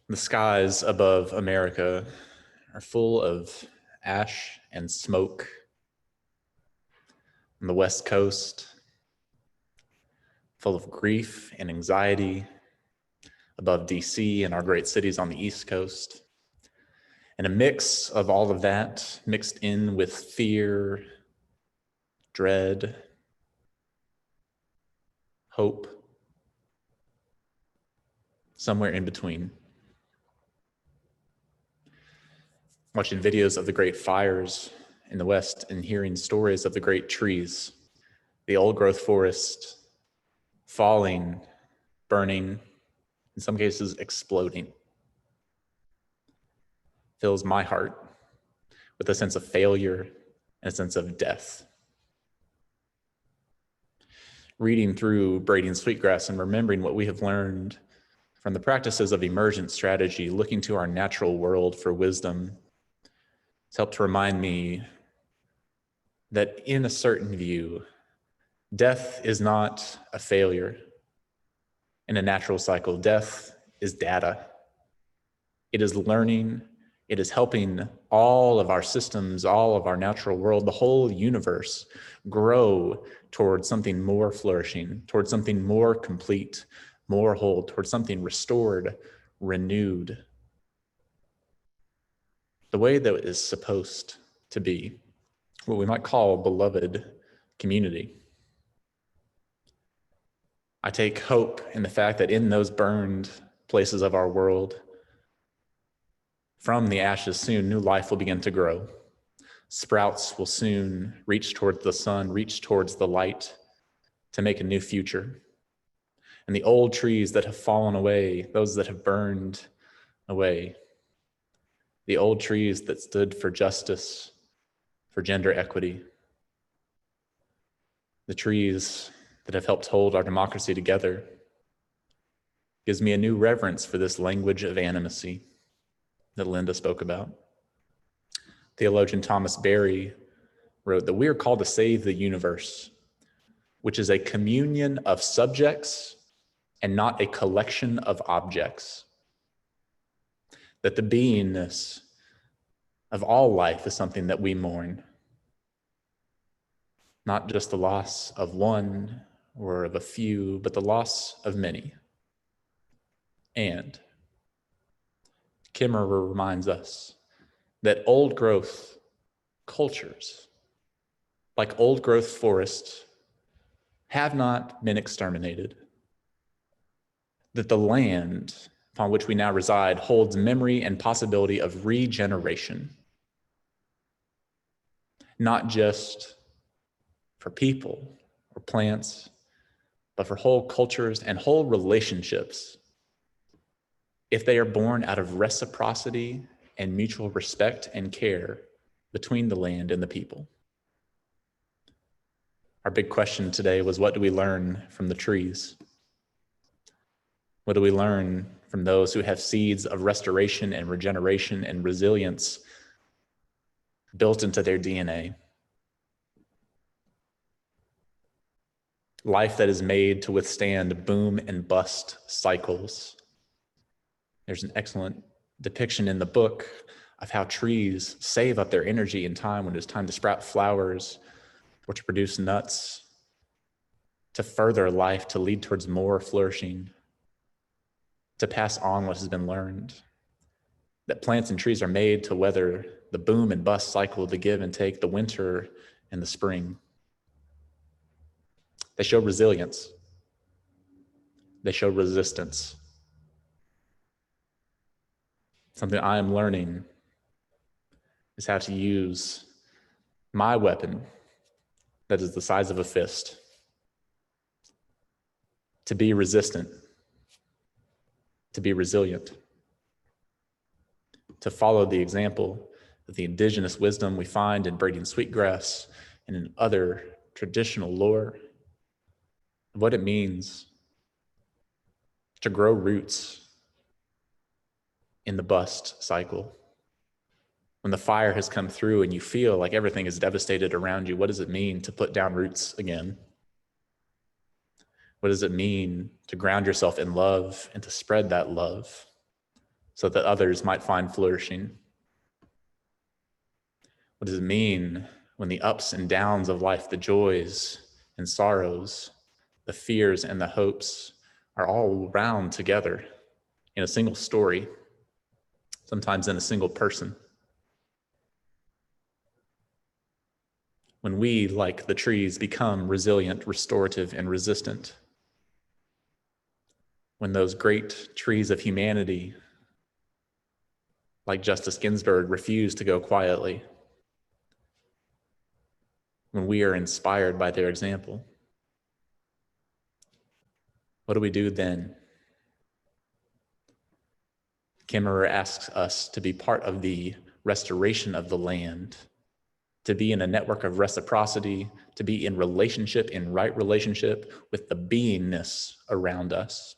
The skies above America are full of ash and smoke. On the West Coast, full of grief and anxiety above DC and our great cities on the East Coast. And a mix of all of that mixed in with fear, dread, hope, somewhere in between. Watching videos of the great fires in the West and hearing stories of the great trees, the old growth forest falling, burning, in some cases exploding, fills my heart with a sense of failure and a sense of death. Reading through Braiding Sweetgrass and remembering what we have learned from the practices of emergent strategy, looking to our natural world for wisdom, it's helped to remind me that in a certain view, death is not a failure. In a natural cycle, death is data. It is learning. It is helping all of our systems, all of our natural world, the whole universe grow towards something more flourishing, towards something more complete, more whole, towards something restored, renewed, the way that it is supposed to be, what we might call beloved community. I take hope in the fact that in those burned places of our world, from the ashes soon, new life will begin to grow. Sprouts will soon reach towards the sun, reach towards the light to make a new future. And the old trees that have fallen away, those that have burned away, the old trees that stood for justice, for gender equity, the trees that have helped hold our democracy together, gives me a new reverence for this language of animacy that Linda spoke about. Theologian Thomas Berry wrote that we are called to save the universe, which is a communion of subjects and not a collection of objects. That the beingness of all life is something that we mourn. Not just the loss of one or of a few, but the loss of many. And Kimmerer reminds us that old growth cultures, like old growth forests, have not been exterminated. That the land upon which we now reside holds memory and possibility of regeneration, not just for people or plants, but for whole cultures and whole relationships, if they are born out of reciprocity and mutual respect and care between the land and the people. Our big question today was, what do we learn from the trees? What do we learn from those who have seeds of restoration and regeneration and resilience built into their DNA? Life that is made to withstand boom and bust cycles. There's an excellent depiction in the book of how trees save up their energy in time when it's time to sprout flowers or to produce nuts, to further life, to lead towards more flourishing, to pass on what has been learned. That plants and trees are made to weather the boom and bust cycle, the give and take, the winter and the spring. They show resilience. They show resistance. Something I am learning is how to use my weapon that is the size of a fist to be resistant, to be resilient, to follow the example of the indigenous wisdom we find in braiding sweetgrass and in other traditional lore of what it means to grow roots in the bust cycle. When the fire has come through and you feel like everything is devastated around you, what does it mean to put down roots again? What does it mean to ground yourself in love and to spread that love? so that others might find flourishing? What does it mean when the ups and downs of life, the joys and sorrows, the fears and the hopes are all wound together in a single story, sometimes in a single person? When we, like the trees, become resilient, restorative, and resistant, when those great trees of humanity, like Justice Ginsburg, refuse to go quietly, when we are inspired by their example, what do we do then? Kimmerer asks us to be part of the restoration of the land, to be in a network of reciprocity, to be in relationship, in right relationship with the beingness around us.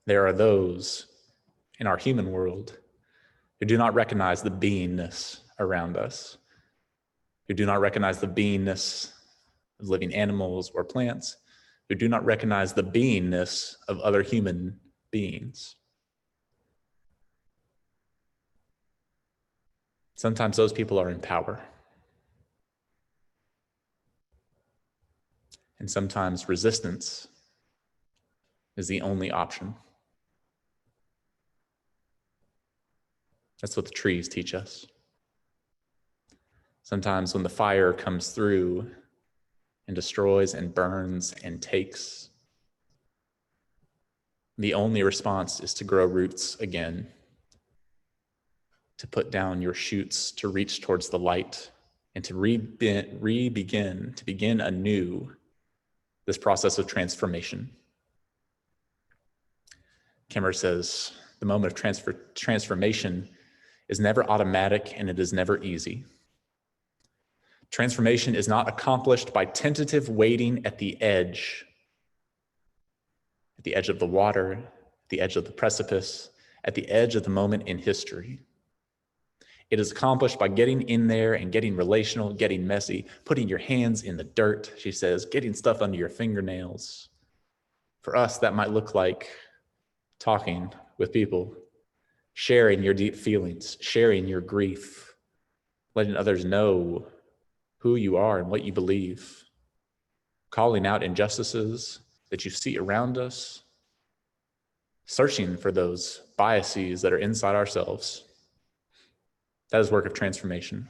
There are those in our human world who do not recognize the beingness around us, who do not recognize the beingness of living animals or plants, who do not recognize the beingness of other human beings. Sometimes those people are in power. And sometimes resistance is the only option. That's what the trees teach us. Sometimes when the fire comes through and destroys and burns and takes, the only response is to grow roots again, to put down your shoots, to reach towards the light, and to begin anew this process of transformation. Kimmerer says, the moment of transformation is never automatic and it is never easy. Transformation is not accomplished by tentative waiting at the edge of the water, at the edge of the precipice, at the edge of the moment in history. It is accomplished by getting in there and getting relational, getting messy, putting your hands in the dirt, she says, getting stuff under your fingernails. For us, that might look like talking with people, sharing your deep feelings, sharing your grief, letting others know who you are and what you believe, calling out injustices that you see around us, searching for those biases that are inside ourselves. That is work of transformation.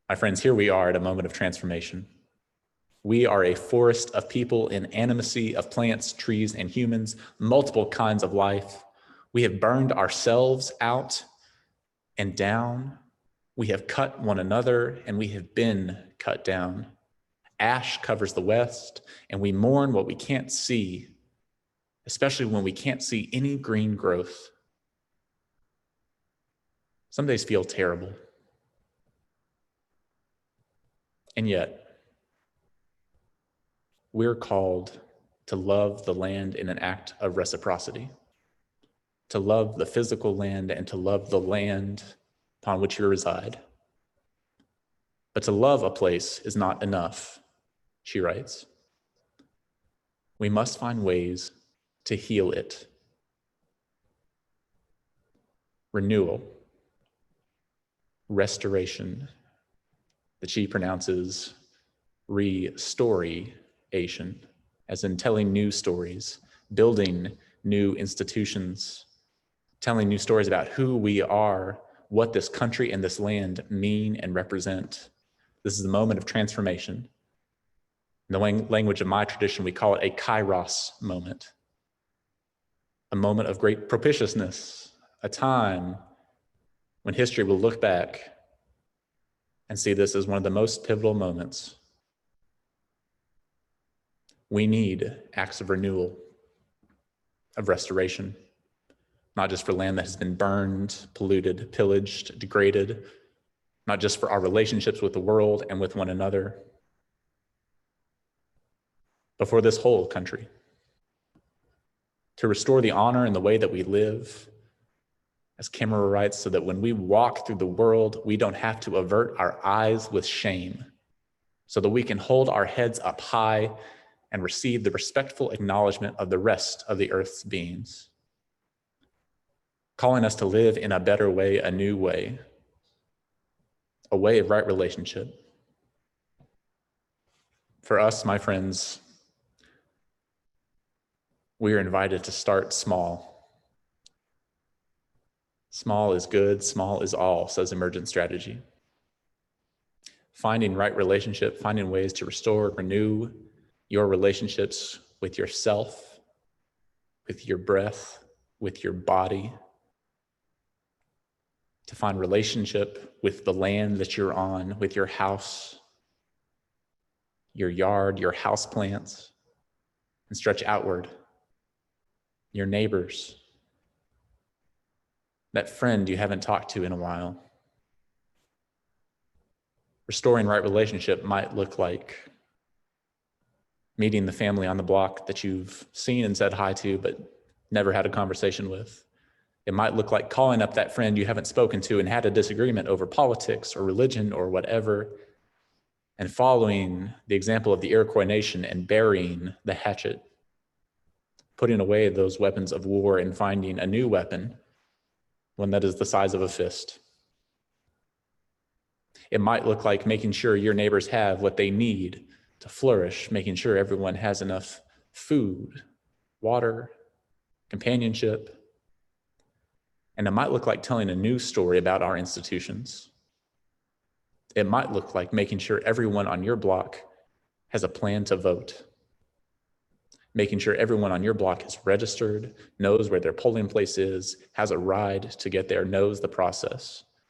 My friends, here we are at a moment of transformation. We are a forest of people in animacy of plants, trees, and humans, multiple kinds of life. We have burned ourselves out and down. We have cut one another, and we have been cut down. Ash covers the west, and we mourn what we can't see, especially when we can't see any green growth. Some days feel terrible. And yet, we're called to love the land in an act of reciprocity, to love the physical land and to love the land upon which you reside. But to love a place is not enough, she writes. We must find ways to heal it. Renewal, restoration, that she pronounces restoration, as in telling new stories, building new institutions, telling new stories about who we are, what this country and this land mean and represent. This is the moment of transformation. In the language of my tradition, we call it a kairos moment, a moment of great propitiousness, a time when history will look back and see this as one of the most pivotal moments. We need acts of renewal, of restoration, not just for land that has been burned, polluted, pillaged, degraded, not just for our relationships with the world and with one another, but for this whole country. To restore the honor in the way that we live, as Kimmerer writes, so that when we walk through the world, we don't have to avert our eyes with shame, so that we can hold our heads up high and receive the respectful acknowledgement of the rest of the earth's beings, calling us to live in a better way, a new way, a way of right relationship. For us, my friends, we are invited to start small. Small is good, small is all, says Emergent Strategy. Finding right relationship, finding ways to restore, renew your relationships with yourself, with your breath, with your body, to find relationship with the land that you're on, with your house, your yard, your house plants, and stretch outward, your neighbors, that friend you haven't talked to in a while. Restoring right relationship might look like meeting the family on the block that you've seen and said hi to, but never had a conversation with. It might look like calling up that friend you haven't spoken to and had a disagreement over politics or religion or whatever, and following the example of the Iroquois nation and burying the hatchet, putting away those weapons of war and finding a new weapon, one that is the size of a fist. It might look like making sure your neighbors have what they need to flourish, making sure everyone has enough food, water, companionship. And it might look like telling a new story about our institutions. It might look like making sure everyone on your block has a plan to vote, making sure everyone on your block is registered, knows where their polling place is, has a ride to get there, knows the process.